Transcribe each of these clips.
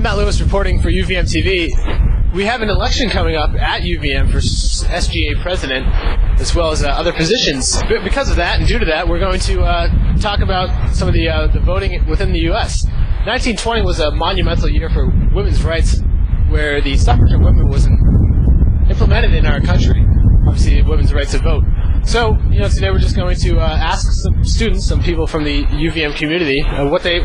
Matt Lewis reporting for UVM TV. We have an election coming up at UVM for SGA president, as well as other positions. Because of that, and due to that, we're going to talk about some of the voting within the U.S. 1920 was a monumental year for women's rights, where the suffrage of women was implemented in our country. Obviously, women's rights to vote. So, today we're just going to ask some students, some people from the UVM community, what they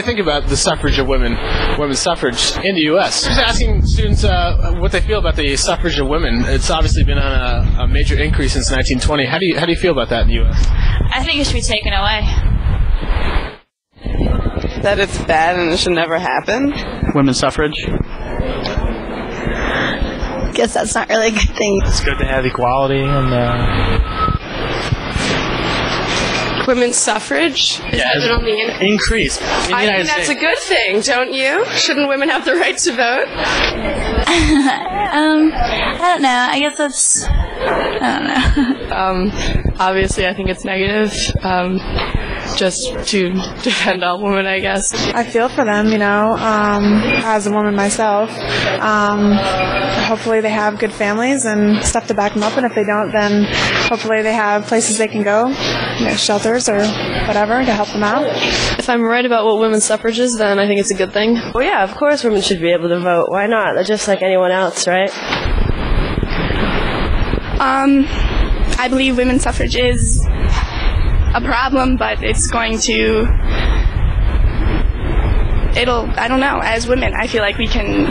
think about the suffrage of women, women's suffrage in the U.S. Just asking students what they feel about the suffrage of women. It's obviously been on a major increase since 1920. How do you feel about that in the U.S.? I think it should be taken away. That it's bad and it should never happen. Women's suffrage. Guess that's not really a good thing. It's good to have equality and women's suffrage? Increase. I think that's a good thing, don't you? Shouldn't women have the right to vote? I don't know. I guess that's... I don't know. Obviously, I think it's negative. Just to defend all women, I guess. I feel for them, as a woman myself. Hopefully they have good families and stuff to back them up, and if they don't, then hopefully they have places they can go, shelters or whatever, to help them out. If I'm right about what women's suffrage is, then I think it's a good thing. Well, yeah, of course women should be able to vote. Why not? They're just like anyone else, right? I believe women's suffrage is a problem, but it's going to... I don't know, as women, I feel like we can,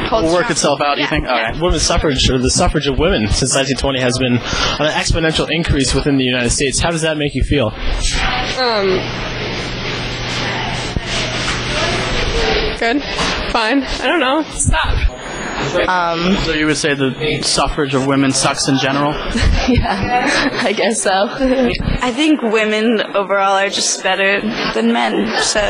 hold will work itself out, you think? Yeah. Women's suffrage, or the suffrage of women, since 1920 has been on an exponential increase within the United States. How does that make you feel? Good. Fine. I don't know. Stop. So you would say the suffrage of women sucks in general? Yeah, I guess so. I think women overall are just better than men, so,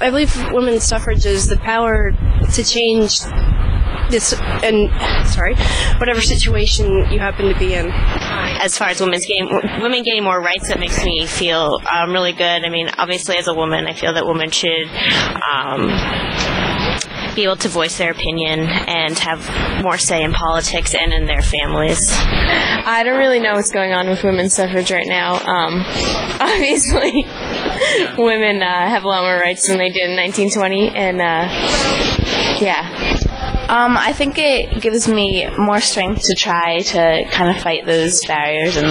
I believe women's suffrage is the power to change this, whatever situation you happen to be in. As far as women getting more rights, that makes me feel really good. I mean, obviously, as a woman, I feel that women should be able to voice their opinion and have more say in politics and in their families. I don't really know what's going on with women's suffrage right now. Obviously, women have a lot more rights than they did in 1920, and yeah. I think it gives me more strength to try to kind of fight those barriers and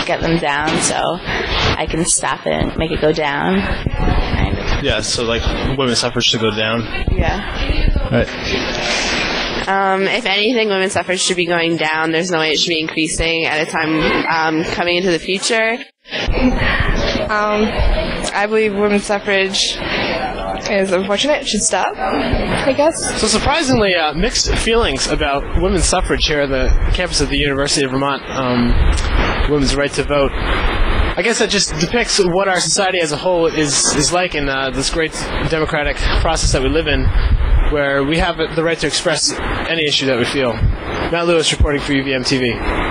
get them down, so I can stop it and make it go down. Yeah, so women's suffrage should go down. Yeah. Right. If anything, women's suffrage should be going down. There's no way it should be increasing at a time coming into the future. I believe women's suffrage is unfortunate. It should stop, I guess. So surprisingly, mixed feelings about women's suffrage here at the campus of the University of Vermont, women's right to vote. I guess that just depicts what our society as a whole is like in this great democratic process that we live in, where we have the right to express any issue that we feel. Matt Lewis reporting for UVM TV.